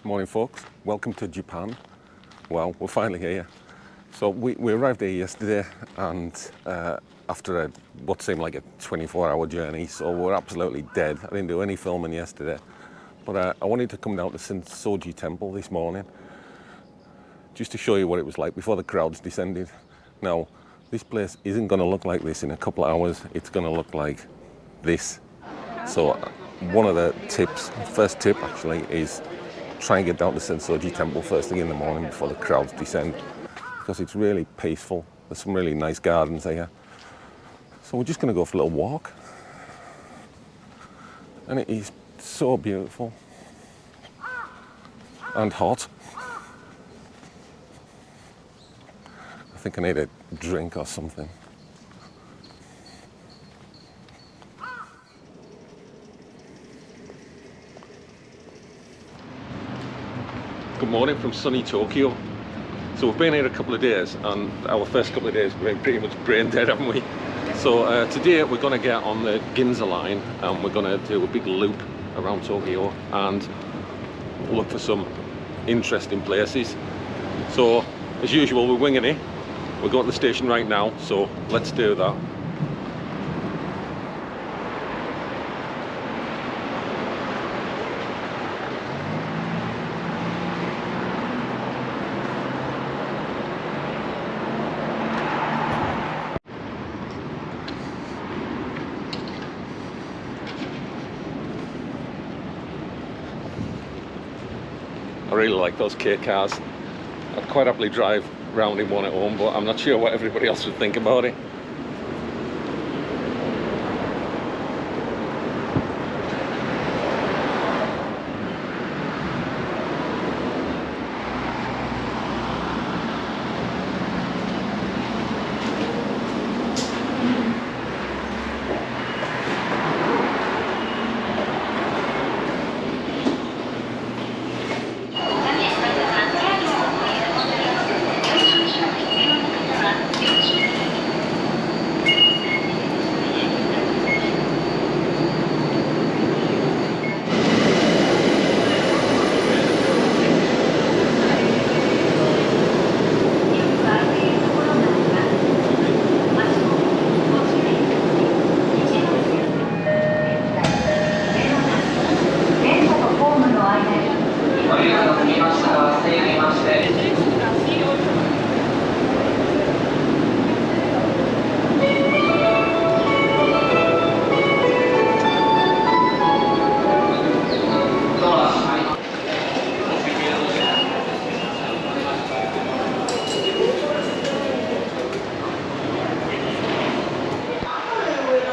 Morning folks, welcome to Japan. Well, we're finally here. So we arrived here yesterday and after what seemed like a 24-hour journey, so we're absolutely dead. I didn't do any filming yesterday, but I wanted to come down to Senso-ji Temple this morning just to show you what it was like before the crowds descended. Now, this place isn't going to look like this in a couple of hours, it's going to look like this. So one of the tips, first tip actually, is try and get down to Senso-ji Temple first thing in the morning before the crowds descend, because it's really peaceful. There's some really nice gardens here. So we're just going to go for a little walk. And it is so beautiful. And hot. I think I need a drink or something. Good morning from sunny Tokyo. So we've been here a couple of days and our first couple of days we've been pretty much brain dead, haven't we? So today we're going to get on the Ginza line and we're going to do a big loop around Tokyo and look for some interesting places. So as usual, we're winging it. We're going to the station right now, so let's do that. I really like those K cars. I'd quite happily drive round in one at home, but I'm not sure what everybody else would think about it.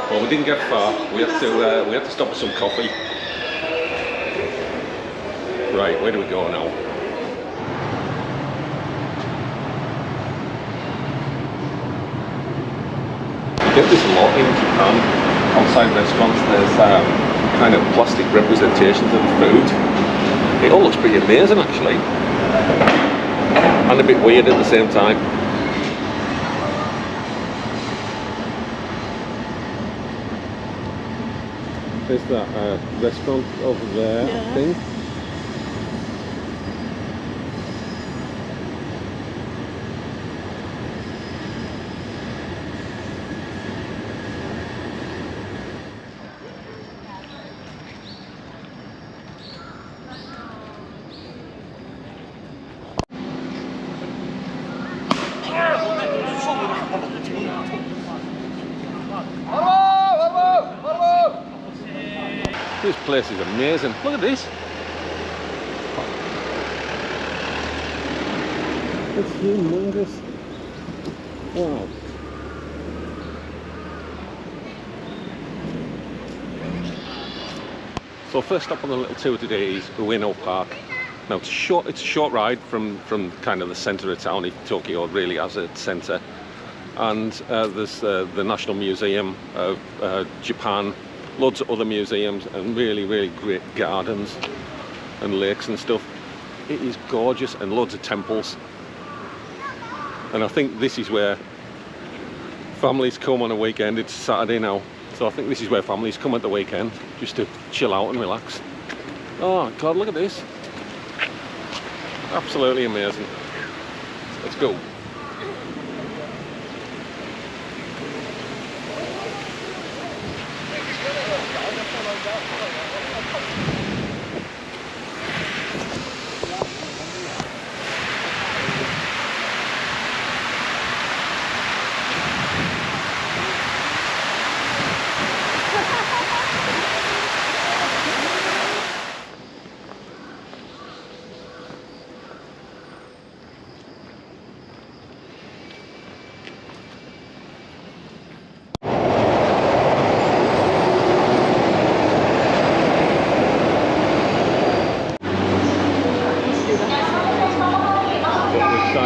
Well, we didn't get far. We had to stop for some coffee. Right, where do we go now? You get this a lot in Japan. Outside restaurants, there's kind of plastic representations of the food. It all looks pretty amazing, actually, and a bit weird at the same time. There's that restaurant over there, yeah. I think. This place is amazing. Look at this. It's humongous. Wow. So first stop on the little tour today is Ueno Park. Now it's a short ride from kind of the centre of town. Tokyo really as a centre. And there's the National Museum of Japan. Loads of other museums and really, really great gardens and lakes and stuff. It is gorgeous, and loads of temples. And I think this is where families come on a weekend. It's Saturday now, so I think this is where families come at the weekend just to chill out and relax. Oh God, look at this. Absolutely amazing. Let's go.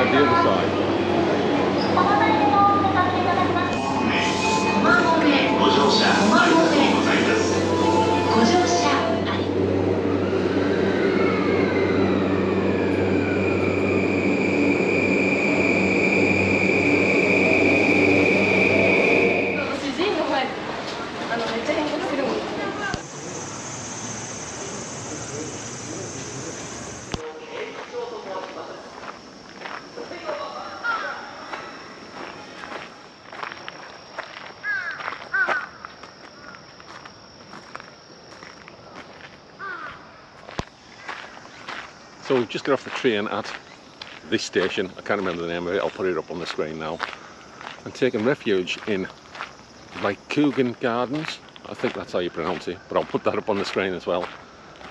The other side. ご乗車ありがとうございます。ご乗車あり。主人の前でめっちゃ変更してるもん。So we've just got off the train at this station. I can't remember the name of it. I'll put it up on the screen now. And taking refuge in Rikugien Gardens. I think that's how you pronounce it, but I'll put that up on the screen as well.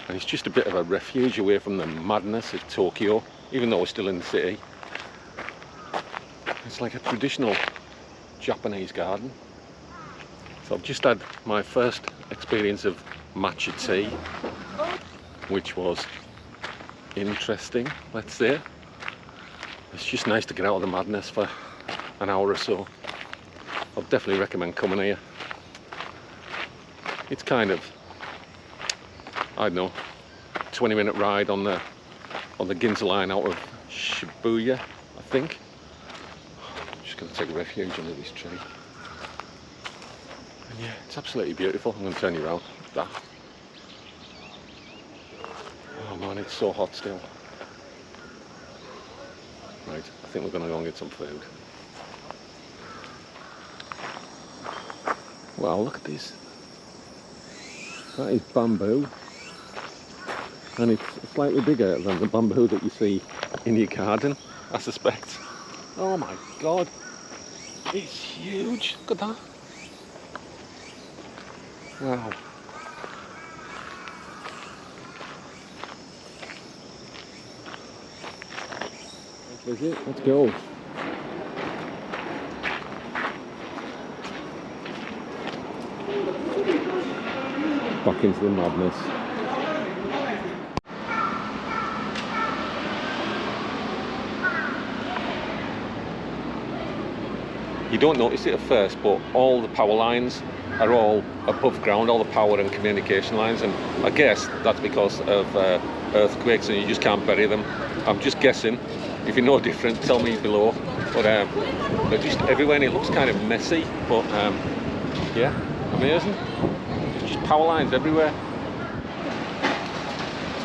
And it's just a bit of a refuge away from the madness of Tokyo, even though we're still in the city. It's like a traditional Japanese garden. So I've just had my first experience of matcha tea, which was interesting, let's say. It's just nice to get out of the madness for an hour or so. I'll definitely recommend coming here. It's kind of, I don't know, 20-minute ride on the Ginza line out of Shibuya, I think. I'm just going to take refuge under this tree. And yeah, it's absolutely beautiful. I'm going to turn you around. That. Oh man, it's so hot still. Right, I think we're going to go and get some food. Wow, look at this. That is bamboo. And it's slightly bigger than the bamboo that you see in your garden, I suspect. Oh my god. It's huge. Look at that. Wow. Let's go. Back into the madness. You don't notice it at first, but all the power lines are all above ground, all the power and communication lines, and I guess that's because of earthquakes and you just can't bury them. I'm just guessing. If you know different, tell me below. But they're just everywhere and it looks kind of messy, but yeah, amazing. There's just power lines everywhere.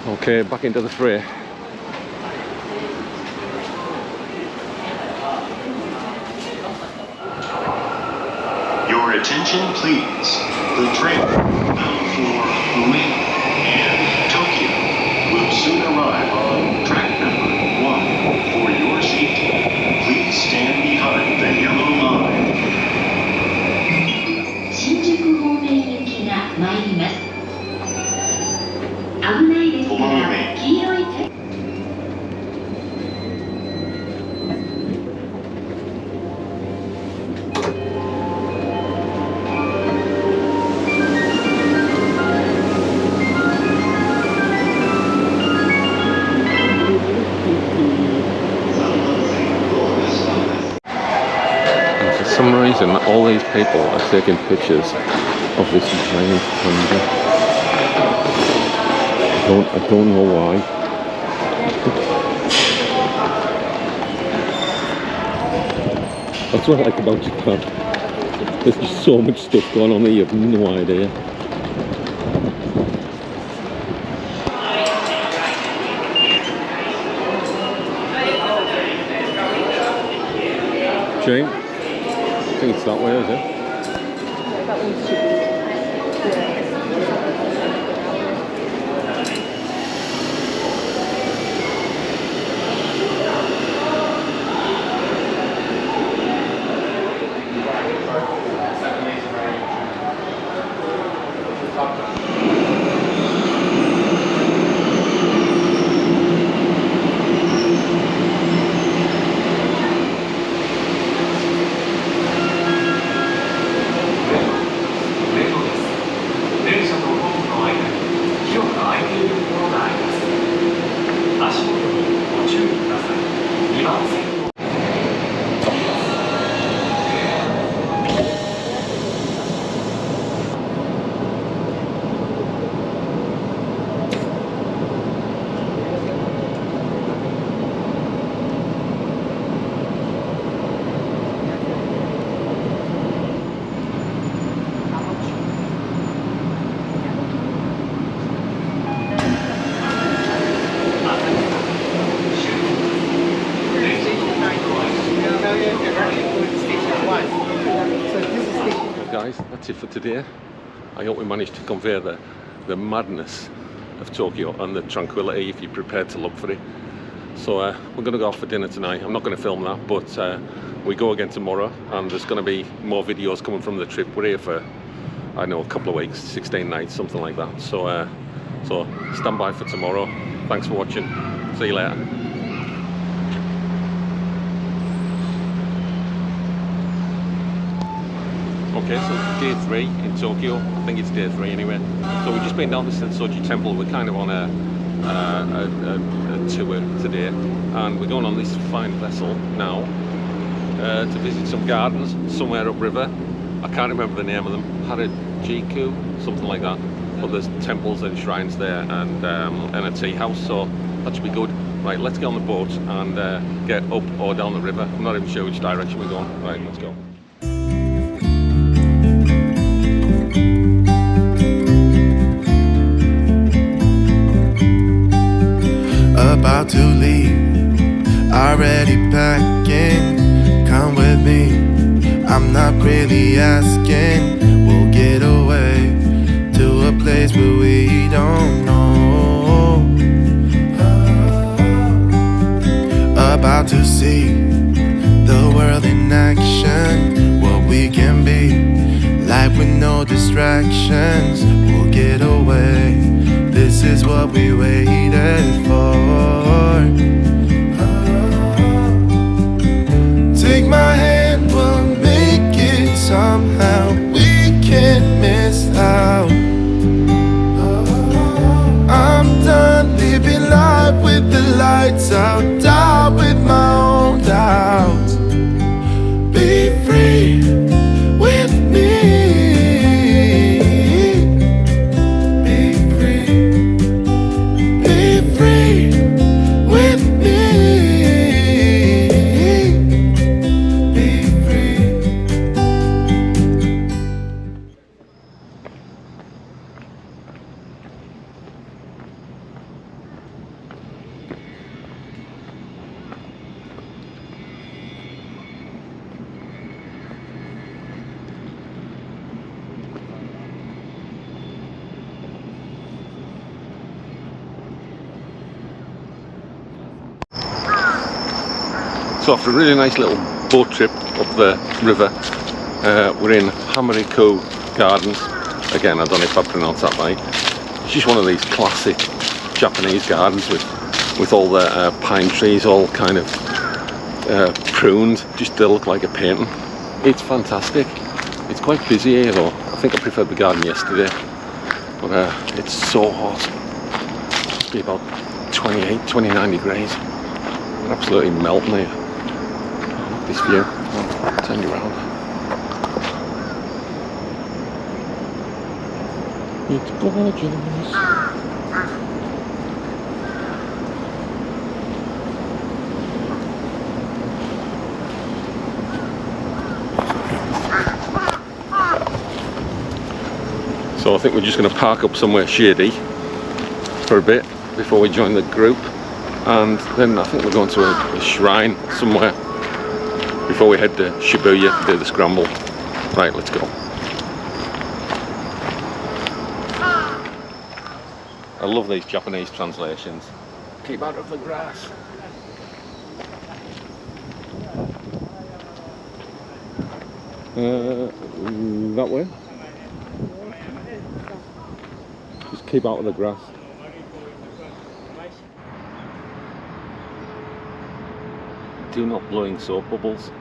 Okay, back into the fray. Your attention, please. The train bound for Ueno and Tokyo will soon arrive on track number 1. For your safety, please stand behind the yellow line. 新宿方面行きが参ります。危ないですから黄色い手。For some reason, all these people are taking pictures of this giant panda. I don't know why. That's what I like about Japan. There's just so much stuff going on that you have no idea. Jane? I think it's that way, is it? That one should be. Guys, that's it for today. I hope we managed to convey the madness of Tokyo and the tranquility if you're prepared to look for it. So we're going to go off for dinner tonight. I'm not going to film that, but we go again tomorrow, and there's going to be more videos coming from the trip. We're here for, I don't know, a couple of weeks, 16 nights, something like that. So so stand by for tomorrow. Thanks for watching. See you later. Okay, so day 3 in Tokyo. I think it's day 3 anyway. So we've just been down to Senso-ji Temple. We're kind of on a tour today, and we're going on this fine vessel now to visit some gardens somewhere upriver. I can't remember the name of them. Hamarikyu, something like that. But there's temples and shrines there, and a tea house. So that should be good. Right, let's get on the boat and get up or down the river. I'm not even sure which direction we're going. Right, let's go. About to leave, already packing. Come with me, I'm not really asking. We'll get away to a place where we don't know. About to see the world in action, what we can be, life with no distractions. We'll get away, this is what we waited for. Take my hand, we'll make it somehow. We can't miss out. I'm done living life with the lights out, die with my own doubts. Be free with me. So after a really nice little boat trip up the river, we're in Hamarikyu Gardens. Again, I don't know if I pronounced that right. It's just one of these classic Japanese gardens with all the pine trees all kind of pruned, just to look like a painting. It's fantastic. It's quite busy here though. I think I preferred the garden yesterday, but it's so hot. It must be about 28, 29 degrees. I'm absolutely melting here. This view. I'll turn you around. It's gorgeous. So I think we're just going to park up somewhere shady for a bit before we join the group, and then I think we're going to a shrine somewhere before we head to Shibuya to do the scramble. Right, let's go. I love these Japanese translations. Keep out of the grass. That way. Just keep out of the grass. Do not blowing soap bubbles.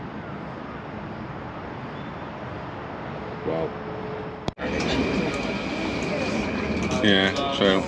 Wow. Yeah, true.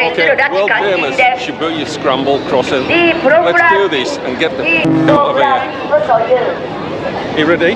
Okay, world famous Shibuya Scramble Crossing. Let's do this and get the out of here. You ready?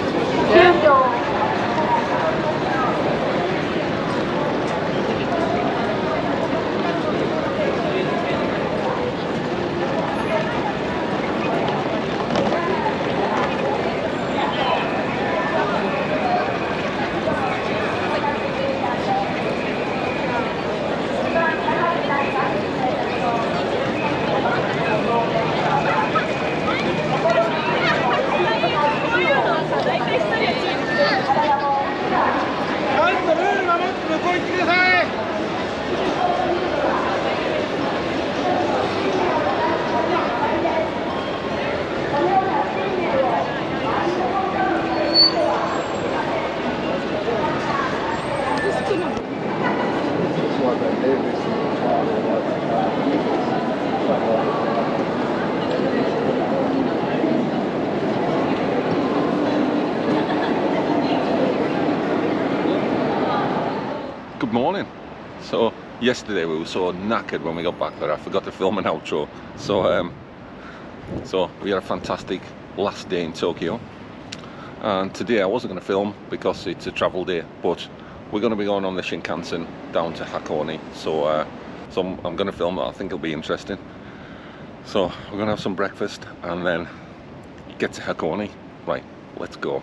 Good morning. So yesterday we were so knackered when we got back that I forgot to film an outro. So we had a fantastic last day in Tokyo, and today I wasn't going to film because it's a travel day, but we're going to be going on the Shinkansen down to Hakone, so I'm going to film that. I think it'll be interesting. So we're going to have some breakfast and then get to Hakone. Right, let's go.